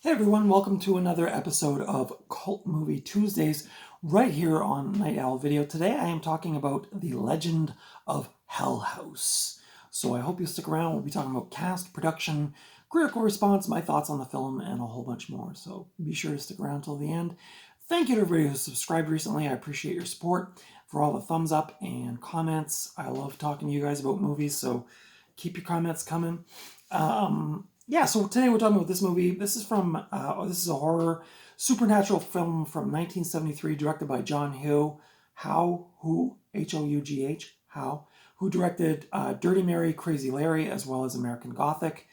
Hey everyone, welcome to another episode of Cult Movie Tuesdays right here on Night Owl Video. Today I am talking about The Legend of House. So I hope you stick around. We'll be talking about cast, production, critical response, my thoughts on the film, and a whole bunch more. So be sure to stick around till the end. Thank you to everybody who subscribed recently. I appreciate your support, for all the thumbs up and comments. I love talking to you guys about movies, so keep your comments coming. So today we're talking about this movie. This is a horror supernatural film from 1973, directed by John Hough, H-O-U-G-H, Hough, who directed Dirty Mary, Crazy Larry, as well as American Gothic.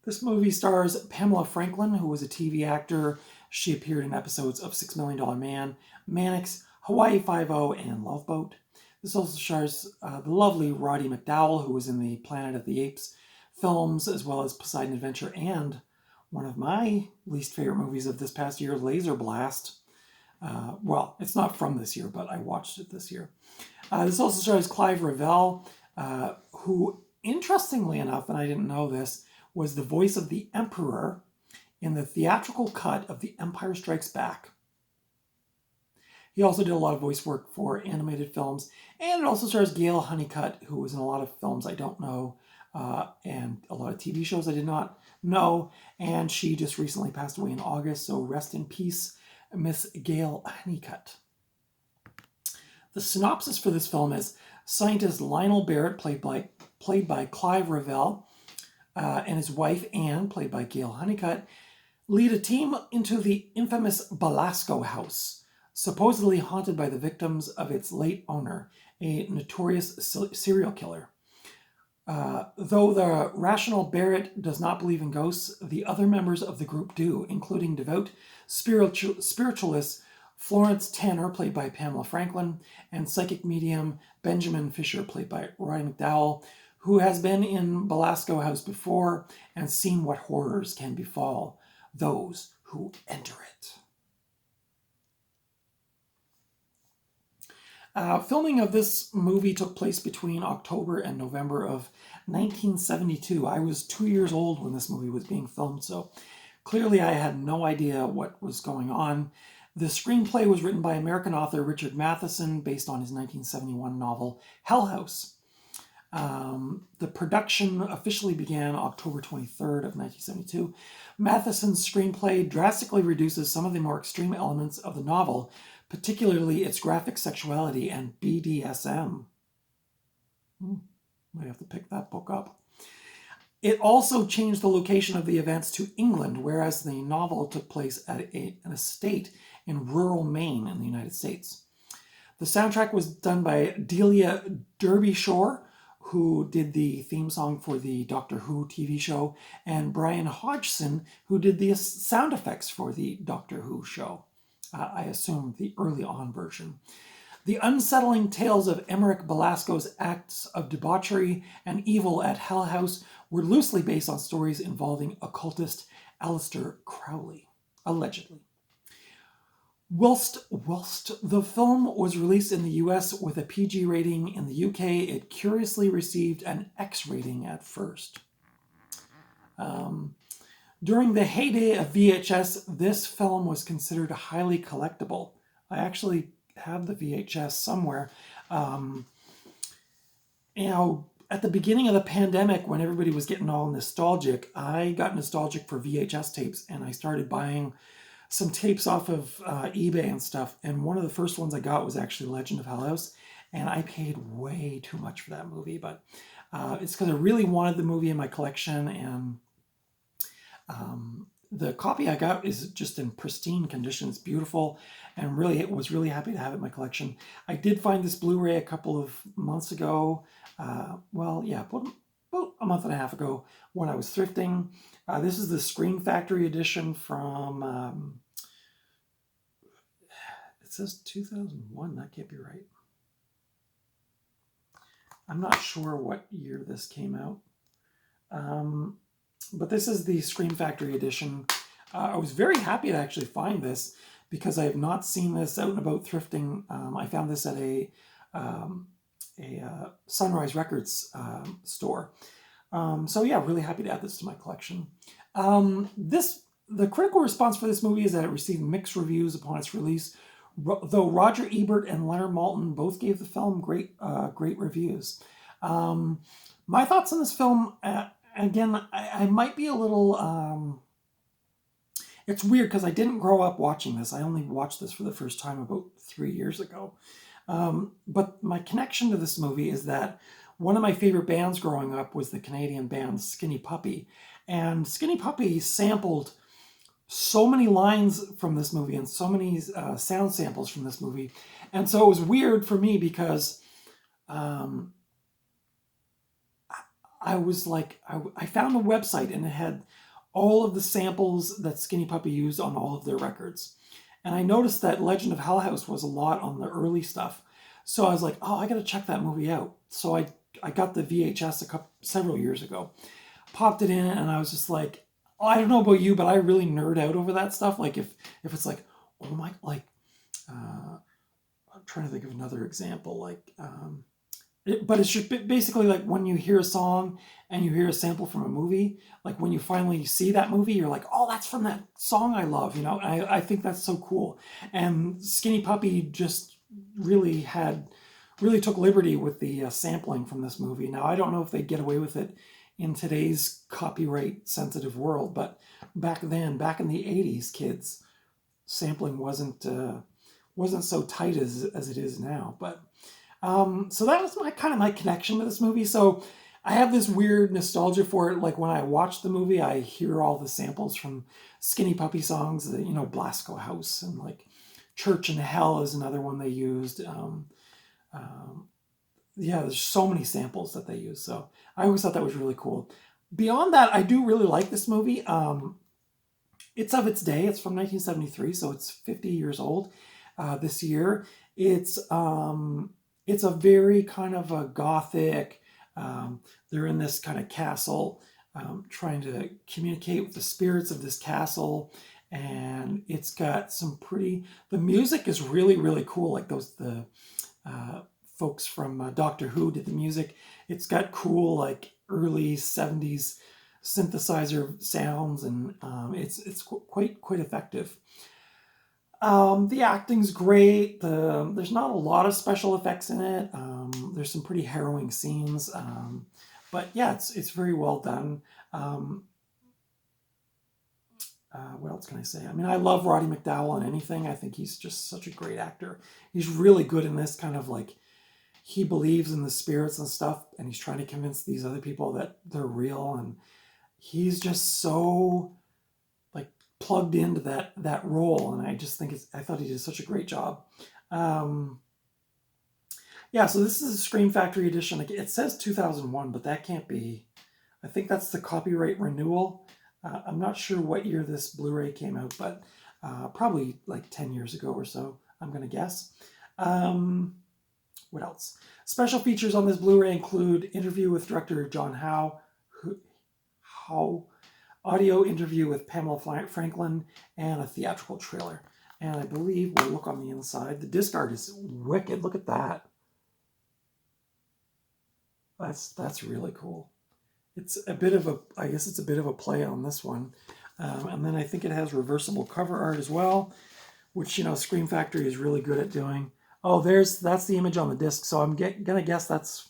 This movie stars Pamela Franklin, who was a TV actor. She appeared in episodes of $6 Million Man, Mannix, Hawaii Five-0, and Love Boat. This also stars the lovely Roddy McDowall, who was in the Planet of the Apes films, as well as Poseidon Adventure, and one of my least favorite movies of this past year, Laser Blast. Well, it's not from this year, but I watched it this year. This also stars Clive Revell, who, interestingly enough, and I didn't know this, was the voice of the Emperor in the theatrical cut of The Empire Strikes Back. He also did a lot of voice work for animated films, and it also stars Gail Honeycutt, who was in a lot of films I don't know, and a lot of TV shows I did not know, and she just recently passed away in August, so rest in peace, Miss Gail Honeycutt. The synopsis for this film is scientist Lionel Barrett, played by Clive Revell, and his wife Anne, played by Gail Honeycutt, lead a team into the infamous Belasco house, supposedly haunted by the victims of its late owner, a notorious serial killer. Though the rational Barrett does not believe in ghosts, the other members of the group do, including devout spiritualist Florence Tanner, played by Pamela Franklin, and psychic medium Benjamin Fisher, played by Roddy McDowall, who has been in Belasco House before and seen what horrors can befall those who enter it. Filming of this movie took place between October and November of 1972. I was 2 years old when this movie was being filmed, so clearly I had no idea what was going on. The screenplay was written by American author Richard Matheson, based on his 1971 novel Hell House. The production officially began October 23rd of 1972. Matheson's screenplay drastically reduces some of the more extreme elements of the novel, particularly its graphic sexuality and BDSM. Might have to pick that book up. It also changed the location of the events to England, whereas the novel took place at an estate in rural Maine in the United States. The soundtrack was done by Delia Derbyshire, who did the theme song for the Doctor Who TV show, and Brian Hodgson, who did the sound effects for the Doctor Who show. I assume the early on version. The unsettling tales of Emmerich Belasco's acts of debauchery and evil at Hell House were loosely based on stories involving occultist Aleister Crowley, allegedly. Whilst the film was released in the US with a PG rating, in the UK it curiously received an X rating at first. During the heyday of VHS, this film was considered highly collectible. I actually have the VHS somewhere. At the beginning of the pandemic, when everybody was getting all nostalgic, I got nostalgic for VHS tapes, and I started buying some tapes off of eBay and stuff. And one of the first ones I got was actually Legend of Hell House, and I paid way too much for that movie, but it's because I really wanted the movie in my collection, and the copy I got is just in pristine condition. It's beautiful, and was really happy to have it in my collection. I did find this Blu-ray a couple of months ago. About a month and a half ago when I was thrifting. This is the Scream Factory edition from, it says 2001. That can't be right. I'm not sure what year this came out. But this is the Scream Factory edition. I was very happy to actually find this because I have not seen this out and about thrifting. I found this at a Sunrise Records store. So yeah, really happy to add this to my collection. The critical response for this movie is that it received mixed reviews upon its release, though Roger Ebert and Leonard Maltin both gave the film great reviews. My thoughts on this film, again, I might be a little. It's weird because I didn't grow up watching this. I only watched this for the first time about 3 years ago. But my connection to this movie is that one of my favorite bands growing up was the Canadian band Skinny Puppy. And Skinny Puppy sampled so many lines from this movie and so many sound samples from this movie. And so it was weird for me because I was like, I found a website and it had all of the samples that Skinny Puppy used on all of their records. And I noticed that Legend of Hell House was a lot on the early stuff. So I was like, oh, I got to check that movie out. So I got the VHS several years ago, popped it in, and I was just like, oh, I don't know about you, but I really nerd out over that stuff. Like if it's like, oh my, like, I'm trying to think of another example. Like, but it's just basically like when you hear a song and you hear a sample from a movie, like when you finally see that movie, you're like, oh, that's from that song I love, you know? I think that's so cool. And Skinny Puppy just really took liberty with the sampling from this movie. Now, I don't know if they get away with it in today's copyright sensitive world, but back then, back in the 80s, kids, sampling wasn't so tight as it is now. But so that was my connection to this movie. So I have this weird nostalgia for it. Like when I watch the movie, I hear all the samples from Skinny Puppy songs, Blasco House, and like Church in Hell is another one they used. Yeah, there's so many samples that they use. So I always thought that was really cool. Beyond that, I do really like this movie. It's of its day. It's from 1973, so it's 50 years old this year. It's a very kind of a gothic. They're in this kind of castle, trying to communicate with the spirits of this castle, and it's got some pretty. The music is really really cool. Like the folks from Doctor Who did the music. It's got cool like early 70s synthesizer sounds, and it's quite effective. The acting's great. There's not a lot of special effects in it. There's some pretty harrowing scenes, but yeah, it's very well done. What else can I say? I mean, I love Roddy McDowall in anything. I think he's just such a great actor. He's really good in this kind of like, he believes in the spirits and stuff, and he's trying to convince these other people that they're real, and he's just so like plugged into that role, and I just think I thought he did such a great job. Yeah, so this is a Scream Factory edition. It says 2001, but that can't be. I think that's the copyright renewal. I'm not sure what year this Blu-ray came out, but probably like 10 years ago or so, I'm going to guess. What else? Special features on this Blu-ray include interview with director John Hough, audio interview with Pamela Franklin, and a theatrical trailer. And I believe we'll look on the inside. The disc art is wicked. Look at that. That's really cool. It's a bit of I guess it's a bit of a play on this one. And then I think it has reversible cover art as well, which, Scream Factory is really good at doing. Oh, that's the image on the disc. So I'm gonna guess that's,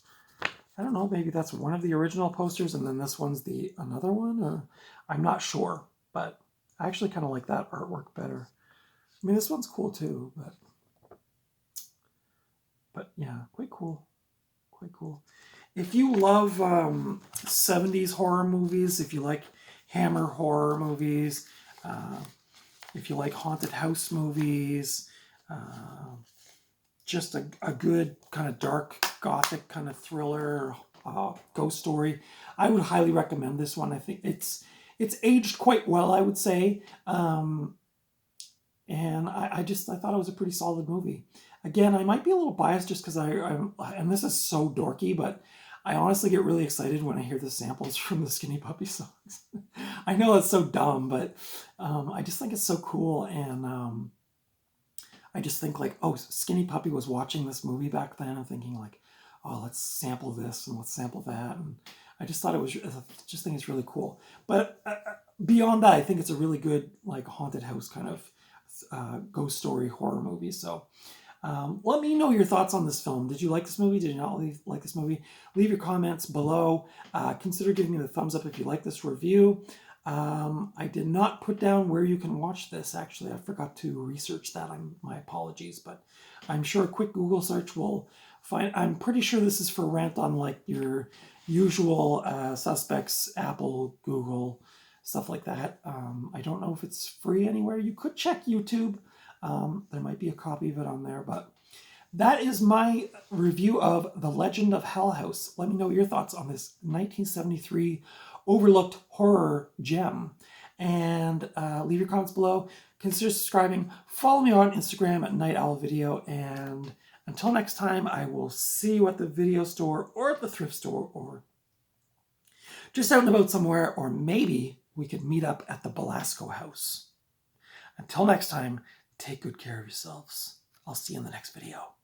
I don't know, maybe that's one of the original posters, and then this one's another one, or I'm not sure. But I actually kind of like that artwork better. I mean, this one's cool too, but yeah, quite cool. If you love 70s horror movies, if you like Hammer horror movies, if you like haunted house movies, just a good kind of dark gothic kind of thriller, ghost story, I would highly recommend this one. I think it's aged quite well, I would say, and I thought it was a pretty solid movie. Again, I might be a little biased just because and this is so dorky, but I honestly get really excited when I hear the samples from the Skinny Puppy songs. I know that's so dumb, but I just think it's so cool, and I just think like, oh, Skinny Puppy was watching this movie back then and thinking like, oh, let's sample this and let's sample that. And I just thought it was, just think it's really cool. But beyond that, I think it's a really good like haunted house kind of ghost story horror movie. So let me know your thoughts on this film. Did you like this movie? Did you not like this movie? Leave your comments below. Consider giving me the thumbs up if you like this review. I did not put down where you can watch this. Actually, I forgot to research that. My apologies, but I'm sure a quick Google search will find. I'm pretty sure this is for rent on like your usual suspects, Apple, Google, stuff like that. I don't know if it's free anywhere. You could check YouTube. There might be a copy of it on there, but that is my review of The Legend of Hell House. Let me know your thoughts on this 1973 overlooked horror gem. And leave your comments below. Consider subscribing. Follow me on Instagram at Night Owl Video. And until next time, I will see you at the video store or at the thrift store or just out and about somewhere. Or maybe we could meet up at the Belasco house. Until next time, take good care of yourselves. I'll see you in the next video.